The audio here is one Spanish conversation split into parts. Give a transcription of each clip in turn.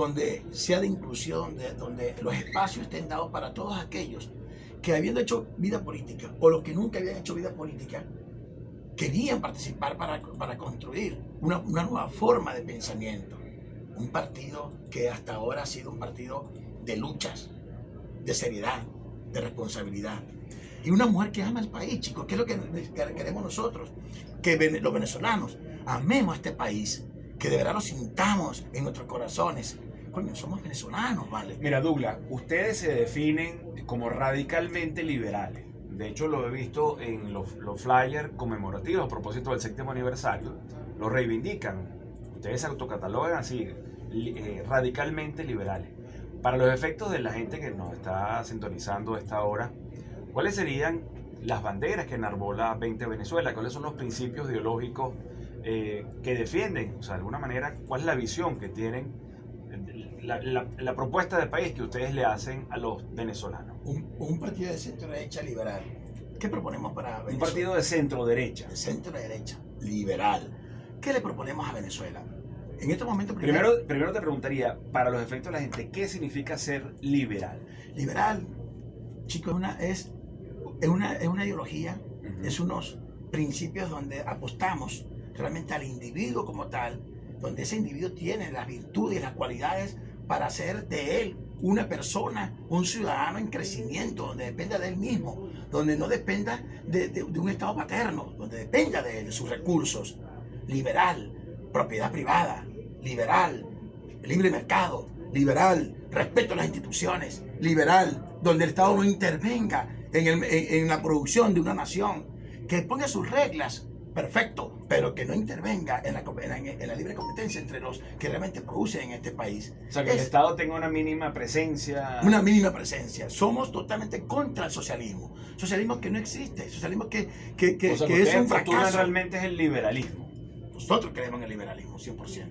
donde sea de inclusión, donde los espacios estén dados para todos aquellos que habiendo hecho vida política o los que nunca habían hecho vida política querían participar para construir una nueva forma de pensamiento. Un partido que hasta ahora ha sido un partido de luchas, de seriedad, de responsabilidad. Y una mujer que ama el país, chicos, que es lo que queremos nosotros, que los venezolanos amemos este país, que de verdad lo sintamos en nuestros corazones. Coño, somos venezolanos, ¿vale? Mira, Douglas, ustedes se definen como radicalmente liberales. De hecho, lo he visto en los flyers conmemorativos a propósito del 7º aniversario. Lo reivindican. Ustedes se autocatalogan así, radicalmente liberales. Para los efectos de la gente que nos está sintonizando a esta hora, ¿cuáles serían las banderas que enarbola 20 Venezuela? ¿Cuáles son los principios ideológicos que defienden? O sea, de alguna manera, ¿cuál es la visión que tienen, la propuesta de país que ustedes le hacen a los venezolanos? Un partido de centro-derecha liberal. ¿Qué proponemos para Venezuela? Un partido de centro-derecha. De centro-derecha, liberal. ¿Qué le proponemos a Venezuela? En este momento primero te preguntaría, para los efectos de la gente, ¿qué significa ser liberal? Liberal, chicos, es una ideología, es unos principios donde apostamos realmente al individuo como tal, donde ese individuo tiene las virtudes y las cualidades para hacer de él una persona, un ciudadano en crecimiento, donde dependa de él mismo, donde no dependa de un estado paterno, donde dependa de sus recursos. Liberal, propiedad privada, liberal, libre mercado, liberal, respeto a las instituciones, liberal, donde el Estado no intervenga en la producción de una nación, que ponga sus reglas, perfecto, pero que no intervenga en la libre competencia entre los que realmente producen en este país. O sea, que el Estado tenga una mínima presencia. Una mínima presencia. Somos totalmente contra el socialismo. Socialismo que no existe, socialismo que es un fracaso. Realmente es el liberalismo. Nosotros creemos en el liberalismo, 100%.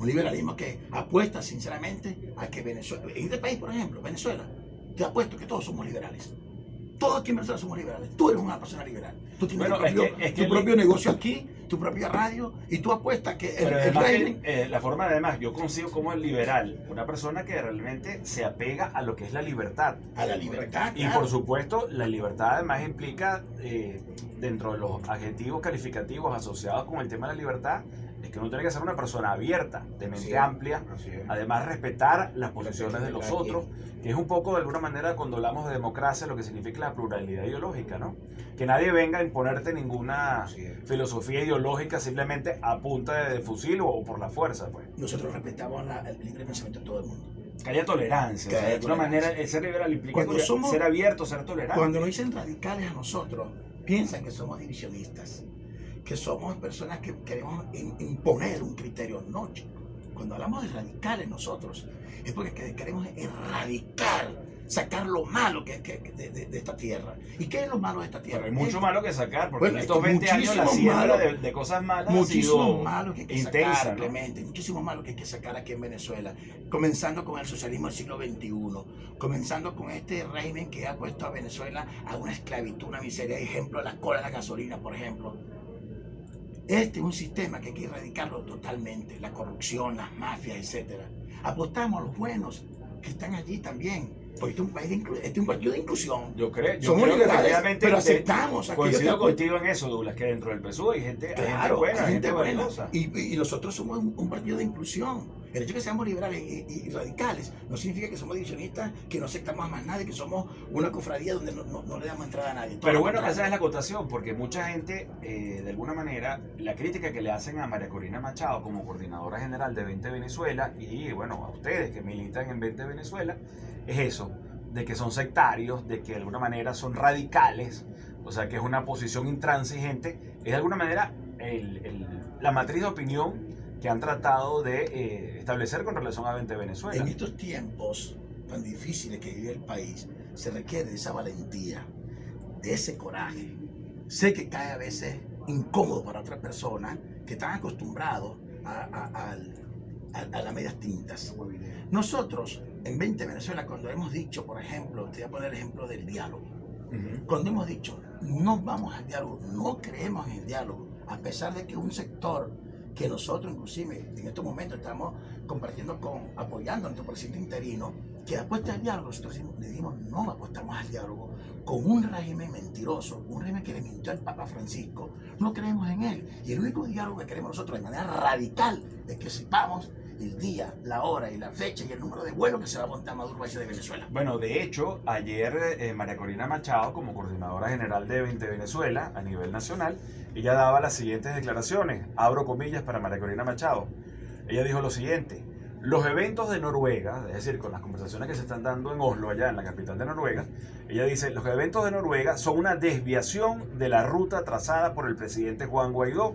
Un liberalismo que apuesta sinceramente a que Venezuela, en este país, por ejemplo, Venezuela, te apuesto que todos somos liberales. Todos aquí en Venezuela somos liberales. Tú eres una persona liberal. Tú tienes tu propio negocio aquí, tu propia radio, y tú apuestas que el régimen... la forma, además, yo consigo como el liberal, una persona que realmente se apega a lo que es la libertad. A la libertad, Y por supuesto, la libertad además implica, dentro de los adjetivos calificativos asociados con el tema de la libertad, es que uno tiene que ser una persona abierta, de mente amplia, además respetar las posiciones de los otros, que es un poco de alguna manera cuando hablamos de democracia lo que significa la pluralidad ideológica, ¿no? Que nadie venga a imponerte ninguna filosofía ideológica simplemente a punta de fusil o por la fuerza, pues. Nosotros respetamos el libre pensamiento de todo el mundo. Que haya tolerancia, de alguna manera el ser liberal implica ser abierto, ser tolerante. Cuando nos dicen radicales a nosotros, piensan que somos divisionistas, que somos personas que queremos imponer un criterio. No, chicos. Cuando hablamos de radicales nosotros, es porque queremos erradicar, sacar lo malo de esta tierra. ¿Y qué es lo malo de esta tierra? Pero hay mucho malo que sacar, porque en estos 20 años la siembra de cosas malas ha sido malo que hay que intensa, sacar, ¿no? Clemente, muchísimo malo que hay que sacar aquí en Venezuela, comenzando con el socialismo del siglo XXI, comenzando con este régimen que ha puesto a Venezuela a una esclavitud, una miseria. Ejemplo, la cola de la gasolina, por ejemplo. Este es un sistema que hay que erradicarlo totalmente, la corrupción, las mafias, etc. Apostamos a los buenos que están allí también, porque este es un partido de inclusión. Yo creo liberales, pero aceptamos. Coincido contigo en eso, Douglas, que dentro del PSUV hay gente, buena, hay gente valiosa. Y nosotros somos un partido de inclusión. El hecho de que seamos liberales y radicales no significa que somos divisionistas, que no aceptamos a más nadie, que somos una cofradía donde no le damos entrada a nadie. Pero bueno, esa es la acotación, porque mucha gente, de alguna manera, la crítica que le hacen a María Corina Machado como coordinadora general de 20 Venezuela, y bueno, a ustedes que militan en 20 Venezuela, es eso, de que son sectarios, de que de alguna manera son radicales, o sea que es una posición intransigente, es de alguna manera la matriz de opinión que han tratado de establecer con relación a 20 Venezuela. En estos tiempos tan difíciles que vive el país, se requiere de esa valentía, de ese coraje. Sé que cae a veces incómodo para otras personas que están acostumbrados a las medias tintas. Nosotros, en 20 Venezuela, cuando hemos dicho, por ejemplo, te voy a poner el ejemplo del diálogo. Cuando hemos dicho, no vamos al diálogo, no creemos en el diálogo, a pesar de que un sector que nosotros inclusive en estos momentos estamos compartiendo apoyando a nuestro presidente interino, que apuesta al diálogo. Nosotros le dijimos, no apostamos al diálogo con un régimen mentiroso, un régimen que le mintió al Papa Francisco. No creemos en él. Y el único diálogo que queremos nosotros de manera radical es que sepamos el día, la hora y la fecha y el número de vuelos que se va a montar Maduro hacia de Venezuela. Bueno, de hecho, ayer María Corina Machado, como coordinadora general de 20 Venezuela a nivel nacional, ella daba las siguientes declaraciones, abro comillas para María Corina Machado. Ella dijo lo siguiente: los eventos de Noruega, es decir, con las conversaciones que se están dando en Oslo, allá en la capital de Noruega, ella dice, los eventos de Noruega son una desviación de la ruta trazada por el presidente Juan Guaidó,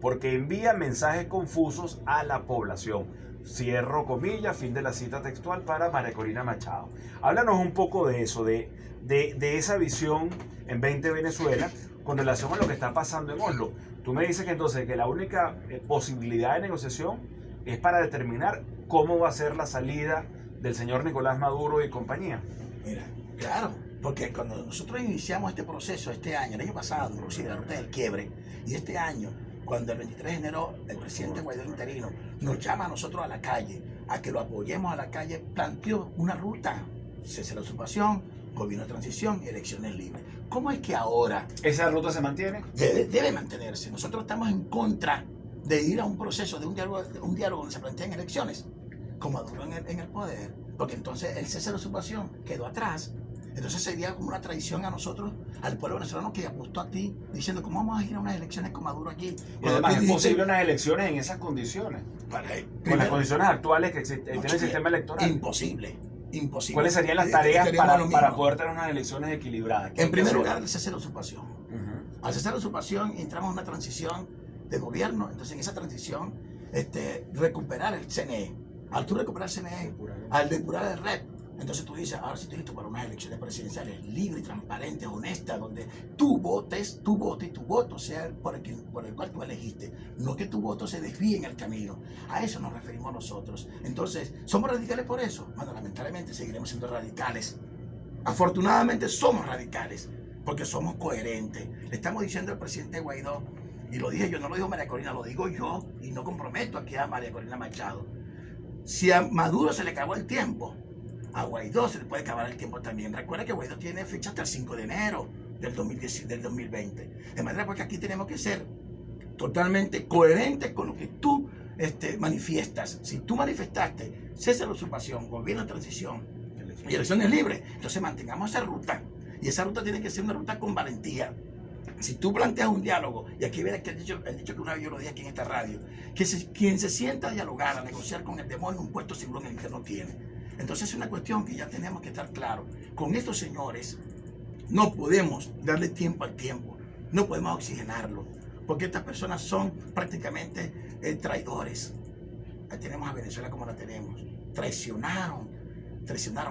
porque envía mensajes confusos a la población. Cierro comillas, fin de la cita textual para María Corina Machado. Háblanos un poco de eso, de esa visión en 20 Venezuela con relación a lo que está pasando en Oslo. Tú me dices que entonces que la única posibilidad de negociación es para determinar cómo va a ser la salida del señor Nicolás Maduro y compañía. Mira, claro, porque cuando nosotros iniciamos este proceso este año, el año pasado, inclusive la ruta del quiebre, y este año, cuando el 23 de enero el presidente Guaidó interino nos llama a nosotros a la calle, a que lo apoyemos a la calle, planteó una ruta: cese de la usurpación, gobierno de transición y elecciones libres. ¿Cómo es que ahora esa ruta se mantiene? Debe mantenerse. Nosotros estamos en contra de ir a un proceso de un diálogo donde se plantean elecciones con Maduro en el poder, porque entonces el cese de la usurpación quedó atrás. Entonces sería como una traición a nosotros, al pueblo venezolano que apostó a ti, diciendo cómo vamos a ir a unas elecciones con Maduro aquí. Y además es posible unas elecciones en esas condiciones, con las condiciones actuales que tiene el sistema electoral. Imposible. ¿Cuáles serían las tareas para poder tener unas elecciones equilibradas? En primer lugar, el cese de la usurpación. Al cese de la usurpación entramos en una transición de gobierno. Entonces en esa transición recuperar el CNE. Al tú recuperar el CNE, al depurar el REP, entonces tú dices, ahora sí estoy listo para unas elecciones presidenciales libres, transparentes, honestas, donde tú votes y tu voto sea por el cual tú elegiste, no que tu voto se desvíe en el camino. A eso nos referimos nosotros. Entonces, ¿somos radicales por eso? Bueno, lamentablemente seguiremos siendo radicales. Afortunadamente somos radicales, porque somos coherentes. Le estamos diciendo al presidente Guaidó, y lo dije yo, no lo dijo María Corina, lo digo yo, y no comprometo aquí a María Corina Machado. Si a Maduro se le acabó el tiempo, a Guaidó se le puede acabar el tiempo también. Recuerda que Guaidó tiene fecha hasta el 5 de enero del 2020. De manera que aquí tenemos que ser totalmente coherentes con lo que tú manifiestas. Si tú manifestaste cese de la usurpación, gobierno de transición y elecciones libres, entonces mantengamos esa ruta. Y esa ruta tiene que ser una ruta con valentía. Si tú planteas un diálogo, y aquí viene el dicho que una vez yo lo dije aquí en esta radio, que quien se sienta a dialogar, a negociar con el demonio, un puesto seguro en el infierno tiene. Entonces es una cuestión que ya tenemos que estar claros. Con estos señores no podemos darle tiempo al tiempo, no podemos oxigenarlo, porque estas personas son prácticamente traidores. Ahí tenemos a Venezuela como la tenemos. Traicionaron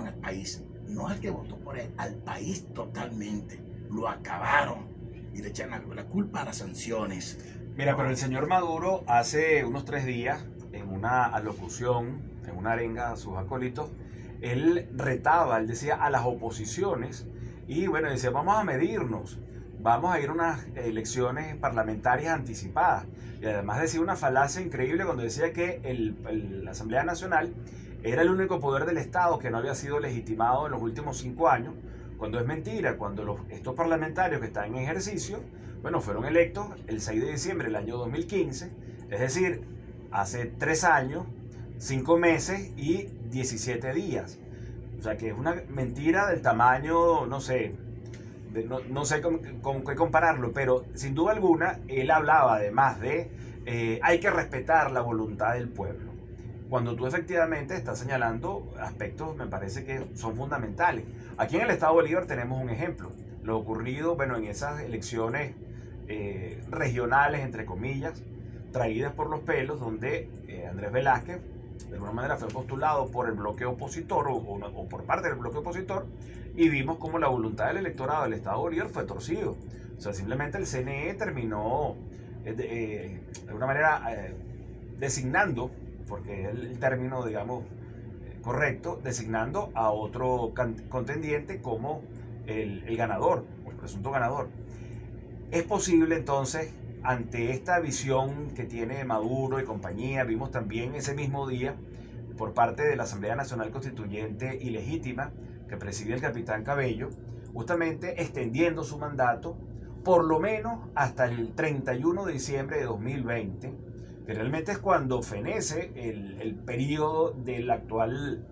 al país. No es que votó por él, al país totalmente. Lo acabaron y le echan la culpa a las sanciones. Mira, pero el señor Maduro hace unos 3 días, en una alocución, en una arenga a sus acólitos, él retaba, él decía a las oposiciones, y bueno, decía, vamos a medirnos, vamos a ir a unas elecciones parlamentarias anticipadas. Y además decía una falacia increíble cuando decía que la Asamblea Nacional era el único poder del Estado que no había sido legitimado en los últimos 5 años, cuando es mentira, cuando estos parlamentarios que están en ejercicio, bueno, fueron electos el 6 de diciembre del año 2015, es decir, hace 3 años, 5 meses y 17 días. O sea que es una mentira del tamaño, no sé, no sé con qué compararlo, pero sin duda alguna él hablaba además de hay que respetar la voluntad del pueblo. Cuando tú efectivamente estás señalando aspectos, me parece que son fundamentales. Aquí en el Estado Bolívar tenemos un ejemplo. Lo ocurrido, bueno, en esas elecciones regionales, entre comillas, traídas por los pelos, donde Andrés Velázquez, de alguna manera, fue postulado por el bloque opositor o por parte del bloque opositor, y vimos cómo la voluntad del electorado del Estado Bolívar fue torcido. O sea, simplemente el CNE terminó de alguna manera designando, porque es el término, digamos, correcto, designando a otro contendiente como el ganador, o el presunto ganador. Es posible entonces ante esta visión que tiene Maduro y compañía, vimos también ese mismo día por parte de la Asamblea Nacional Constituyente ilegítima que preside el capitán Cabello, justamente extendiendo su mandato por lo menos hasta el 31 de diciembre de 2020, que realmente es cuando fenece el periodo de la actual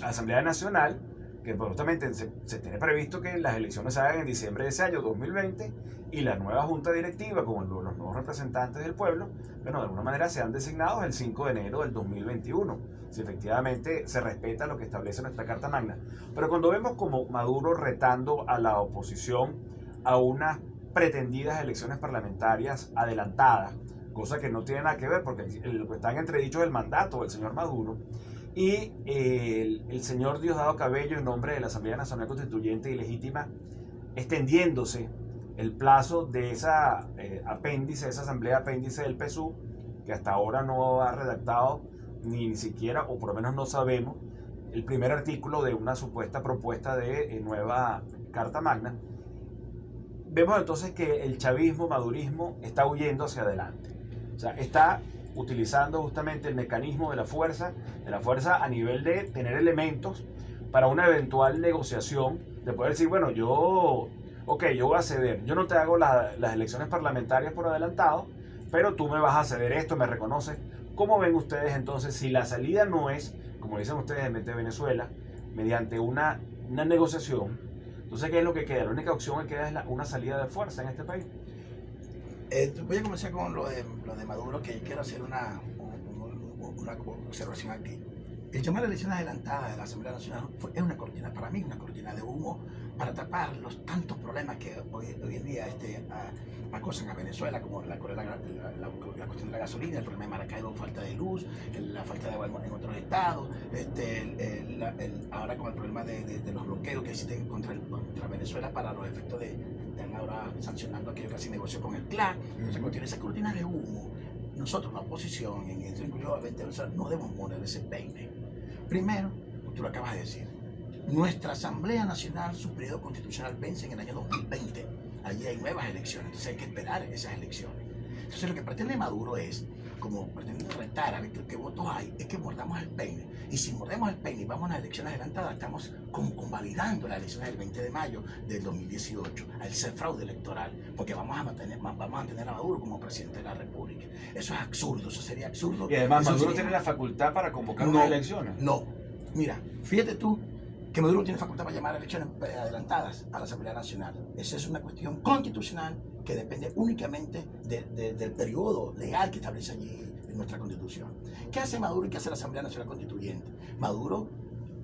Asamblea Nacional, que justamente se tiene previsto que las elecciones se hagan en diciembre de ese año 2020 y la nueva junta directiva, como los nuevos representantes del pueblo, bueno, de alguna manera sean designados el 5 de enero del 2021, si efectivamente se respeta lo que establece nuestra Carta Magna. Pero cuando vemos como Maduro retando a la oposición a unas pretendidas elecciones parlamentarias adelantadas, cosa que no tiene nada que ver porque lo que está en entredicho es el mandato del señor Maduro, y el señor Diosdado Cabello, en nombre de la Asamblea Nacional Constituyente ilegítima, extendiéndose el plazo de esa esa asamblea apéndice del PSUV, que hasta ahora no ha redactado ni siquiera, o por lo menos no sabemos, el primer artículo de una supuesta propuesta de nueva Carta Magna. Vemos entonces que el chavismo, madurismo, está huyendo hacia adelante. O sea, está utilizando justamente el mecanismo de la fuerza a nivel de tener elementos para una eventual negociación, de poder decir, bueno, yo voy a ceder, yo no te hago las elecciones parlamentarias por adelantado, pero tú me vas a ceder esto, me reconoces. ¿Cómo ven ustedes entonces si la salida no es, como dicen ustedes, de Venezuela, mediante una negociación? Entonces, ¿qué es lo que queda? La única opción que queda es una salida de fuerza en este país. Voy a comenzar con lo de Maduro, que quiero hacer una observación aquí. El llamar a elecciones adelantadas de la Asamblea Nacional es una cortina, para mí, una cortina de humo para tapar los tantos problemas que hoy en día acosan a Venezuela, como la cuestión de la gasolina, el problema de Maracaibo, falta de luz, la falta de agua en otros estados, ahora con el problema de los bloqueos que existen contra Venezuela para los efectos de están ahora sancionando aquello que se negoció con el CLA. Entonces, cuando tiene esa cortina de humo, nosotros, la oposición, no debemos poner ese peine. Primero, tú lo acabas de decir, nuestra Asamblea Nacional, su periodo constitucional vence en el año 2020. Allí hay nuevas elecciones, entonces hay que esperar esas elecciones. Entonces lo que pretende Maduro es, como pretende retar a ver qué votos hay, es que mordamos el peine. Y si mordemos el peine y vamos a las elecciones adelantadas, estamos como convalidando las elecciones del 20 de mayo del 2018, al ser fraude electoral, porque vamos a mantener a Maduro como presidente de la República. Eso es absurdo, eso sería absurdo. Y además Maduro tiene la facultad para convocar unas elecciones. No, mira, fíjate tú que Maduro tiene facultad para llamar a elecciones adelantadas a la Asamblea Nacional. Esa es una cuestión constitucional que depende únicamente del periodo legal que establece allí en nuestra Constitución. ¿Qué hace Maduro y qué hace la Asamblea Nacional Constituyente? Maduro,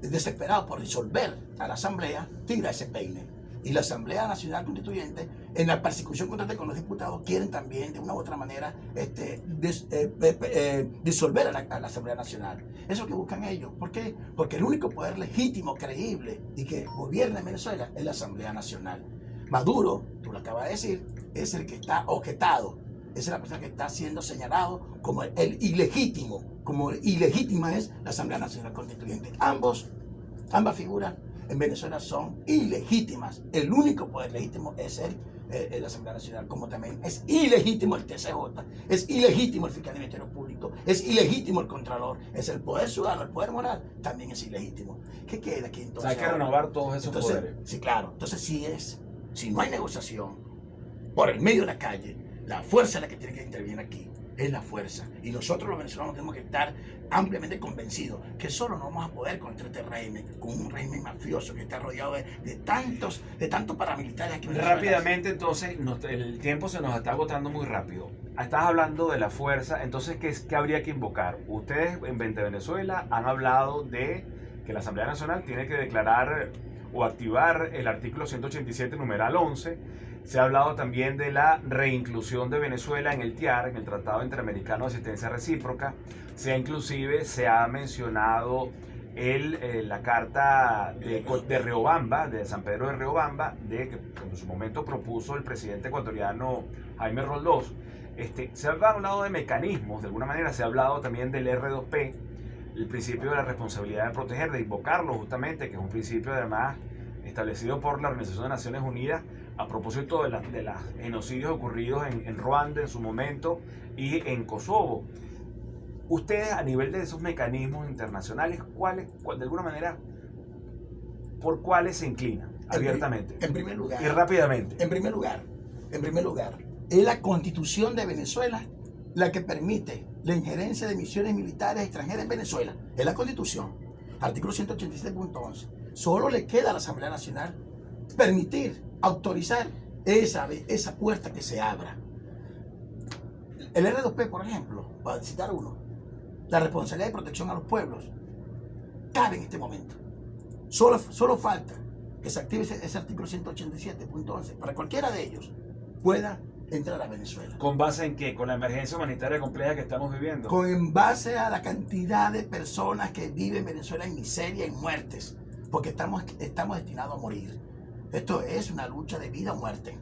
desesperado por disolver a la Asamblea, tira ese peine. Y la Asamblea Nacional Constituyente, en la persecución constante con los diputados, quieren también, de una u otra manera, disolver a la Asamblea Nacional. Eso es lo que buscan ellos. ¿Por qué? Porque el único poder legítimo, creíble y que gobierna en Venezuela es la Asamblea Nacional. Maduro, tú lo acabas de decir, es el que está objetado. Esa es la persona que está siendo señalado como el ilegítimo, como ilegítima es la Asamblea Nacional Constituyente. Ambas figuras en Venezuela son ilegítimas. El único poder legítimo es la Asamblea Nacional, como también es ilegítimo el TCJ, es ilegítimo el fiscal del Ministerio Público, es ilegítimo el Contralor, es el poder ciudadano, el poder moral, también es ilegítimo. ¿Qué queda aquí entonces? O sea, hay que renovar todos esos poderes. Sí, claro. Entonces, si no hay negociación por el medio de la calle, la fuerza es la que tiene que intervenir aquí. Es la fuerza. Y nosotros los venezolanos tenemos que estar ampliamente convencidos que solo no vamos a poder contra este régimen, con un régimen mafioso que está rodeado de tantos paramilitares aquí en Venezuela. Rápidamente, entonces, el tiempo se nos está agotando muy rápido. Estás hablando de la fuerza, entonces, ¿qué habría que invocar? Ustedes en Venezuela han hablado de que la Asamblea Nacional tiene que declarar o activar el artículo 187, numeral 11. Se ha hablado también de la reinclusión de Venezuela en el TIAR, en el Tratado Interamericano de Asistencia Recíproca. Se ha mencionado la carta de Riobamba, de San Pedro de Riobamba, que en su momento propuso el presidente ecuatoriano Jaime Roldós. Se ha hablado de mecanismos, de alguna manera se ha hablado también del R2P, el principio de la responsabilidad de proteger, de invocarlo justamente, que es un principio además establecido por la Organización de Naciones Unidas a propósito de los genocidios ocurridos en Ruanda en su momento y en Kosovo. Ustedes, a nivel de esos mecanismos internacionales, de alguna manera, ¿por cuáles se inclinan abiertamente? En primer lugar. Y rápidamente. En primer lugar, es la Constitución de Venezuela la que permite la injerencia de misiones militares extranjeras en Venezuela. Es la Constitución. Artículo 187.11. Solo le queda a la Asamblea Nacional permitir, autorizar esa puerta que se abra. El R2P, por ejemplo, para citar uno, la responsabilidad de protección a los pueblos, cabe en este momento. Solo falta que se active ese artículo 187.11 para cualquiera de ellos pueda entrar a Venezuela. ¿Con base en qué? ¿Con la emergencia humanitaria compleja que estamos viviendo? En base a la cantidad de personas que viven en Venezuela en miseria y muertes, porque estamos destinados a morir. Esto es una lucha de vida o muerte.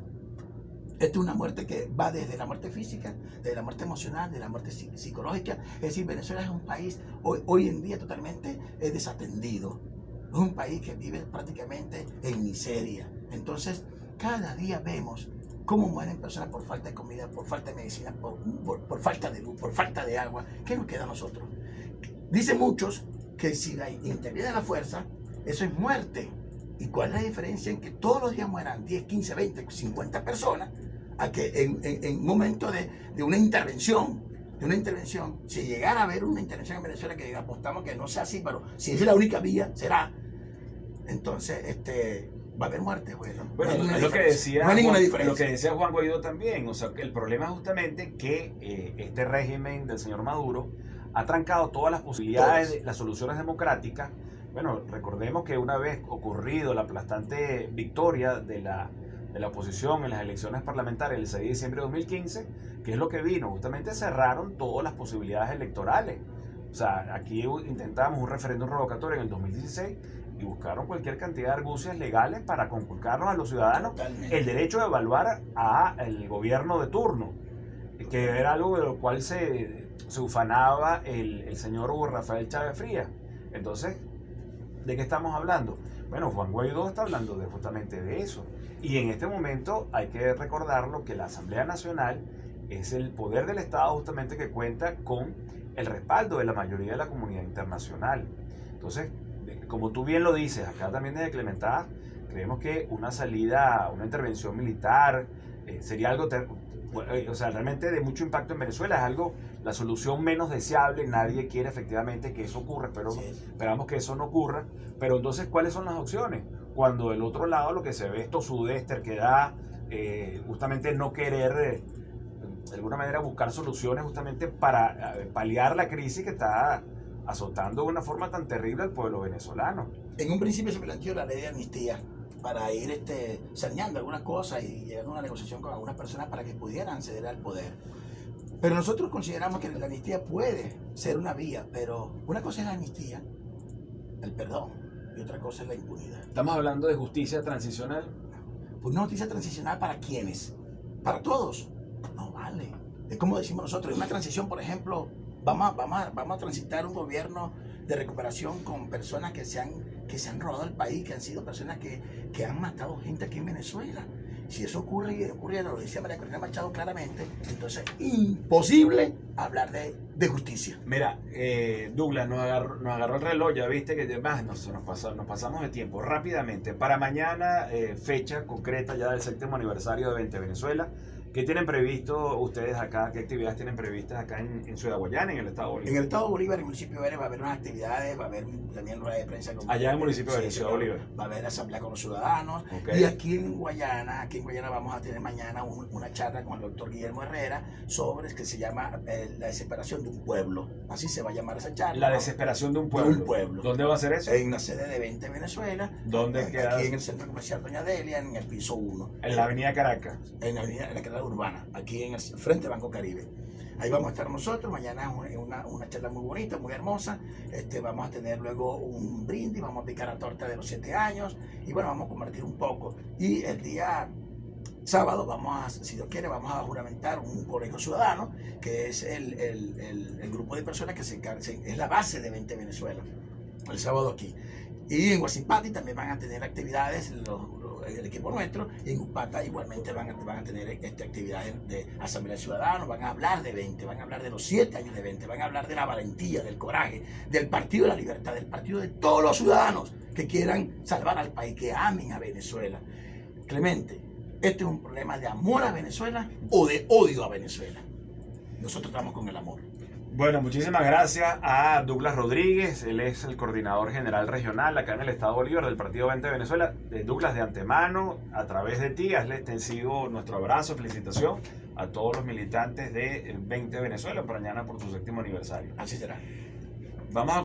Esto es una muerte que va desde la muerte física, desde la muerte emocional, de la muerte psicológica. Es decir, Venezuela es un país hoy en día totalmente desatendido. Es un país que vive prácticamente en miseria. Entonces, cada día vemos cómo mueren personas por falta de comida, por falta de medicina, por falta de luz, por falta de agua. ¿Qué nos queda a nosotros? Dicen muchos que si interviene la fuerza, eso es muerte. ¿Y cuál es la diferencia en que todos los días mueran 10, 15, 20, 50 personas a que en un momento de una intervención, si llegara a haber una intervención en Venezuela, que apostamos que no sea así, pero si es la única vía, será. Entonces, va a haber muerte, bueno. Bueno, no es lo que decía, no hay ninguna Juan, diferencia. lo que decía Juan Guaidó también. O sea, que el problema es justamente que este régimen del señor Maduro ha trancado todas las posibilidades de las soluciones democráticas. Bueno, recordemos que una vez ocurrido la aplastante victoria de la oposición en las elecciones parlamentarias el 6 de diciembre de 2015, que es lo que vino, justamente cerraron todas las posibilidades electorales. O sea, aquí intentamos un referéndum revocatorio en el 2016 y buscaron cualquier cantidad de argucias legales para conculcarnos a los ciudadanos el derecho de evaluar al gobierno de turno, que era algo de lo cual se ufanaba el señor Hugo Rafael Chávez Frías. Entonces, ¿de qué estamos hablando? Bueno, Juan Guaidó está hablando justamente de eso. Y en este momento hay que recordarlo que la Asamblea Nacional es el poder del Estado justamente que cuenta con el respaldo de la mayoría de la comunidad internacional. Entonces, como tú bien lo dices, acá también desde Clementada, creemos que una intervención militar sería algo realmente de mucho impacto en Venezuela. Es algo, la solución menos deseable. Nadie quiere efectivamente que eso ocurra, pero esperamos que eso no ocurra. Pero entonces, ¿cuáles son las opciones? Cuando del otro lado lo que se ve es tosudez, terquedad, justamente no querer de alguna manera buscar soluciones justamente para paliar la crisis que está azotando de una forma tan terrible al pueblo venezolano. En un principio se planteó la ley de amnistía para ir saneando algunas cosas y llegando a una negociación con algunas personas para que pudieran ceder al poder. Pero nosotros consideramos que la amnistía puede ser una vía, pero una cosa es la amnistía, el perdón, y otra cosa es la impunidad. ¿Estamos hablando de justicia transicional? Pues una justicia transicional, ¿para quiénes? ¿Para todos? No vale. Es como decimos nosotros, en una transición, por ejemplo, vamos a transitar un gobierno de recuperación con personas que se han robado el país, que han sido personas que han matado gente aquí en Venezuela. Si eso ocurre, lo decía María Corina Machado claramente, entonces imposible hablar de justicia. Mira, Douglas, nos agarró el reloj, ya viste que además nos pasamos de tiempo rápidamente. Para mañana, fecha concreta ya del 7º aniversario de 20 Venezuela. ¿Qué tienen previsto ustedes acá? ¿Qué actividades tienen previstas acá en Ciudad Guayana, en el estado Bolívar? En el estado Bolívar, en el municipio de Vélez, va a haber unas actividades, va a haber también rueda de prensa. Allá en el municipio de Ciudad Bolívar. Va a haber asamblea con los ciudadanos. Okay. Y aquí en Guayana vamos a tener mañana una charla con el doctor Guillermo Herrera sobre que se llama la desesperación de un pueblo. Así se va a llamar esa charla. La desesperación de un pueblo. ¿Dónde va a ser eso? En la sede de 20 Venezuela. ¿Dónde queda? Aquí en el Centro Comercial Doña Delia, en el piso 1. En la avenida Caracas. En la Caracas Urbana, aquí en el frente Banco Caribe. Ahí vamos a estar nosotros, mañana es una charla muy bonita, muy hermosa. Vamos a tener luego un brindis, vamos a picar la torta de los 7 años y bueno, vamos a compartir un poco. Y el día sábado si Dios quiere, vamos a juramentar un colegio ciudadano, que es el grupo de personas que es la base de 20 Venezuela, el sábado aquí. Y en Guasimpati también van a tener actividades el equipo nuestro, y en Upata igualmente van a tener actividades de Asamblea de Ciudadanos, van a hablar de 20, van a hablar de los 7 años de 20, van a hablar de la valentía, del coraje, del Partido de la Libertad, del partido de todos los ciudadanos que quieran salvar al país, que amen a Venezuela. Clemente, este es un problema de amor a Venezuela o de odio a Venezuela. Nosotros estamos con el amor. Bueno, muchísimas gracias a Douglas Rodríguez, él es el coordinador general regional acá en el Estado Bolívar del Partido 20 de Venezuela. Douglas, de antemano, a través de ti, hazle extensivo nuestro abrazo, felicitación a todos los militantes de 20 de Venezuela mañana por su 7º aniversario. Así será. Vamos a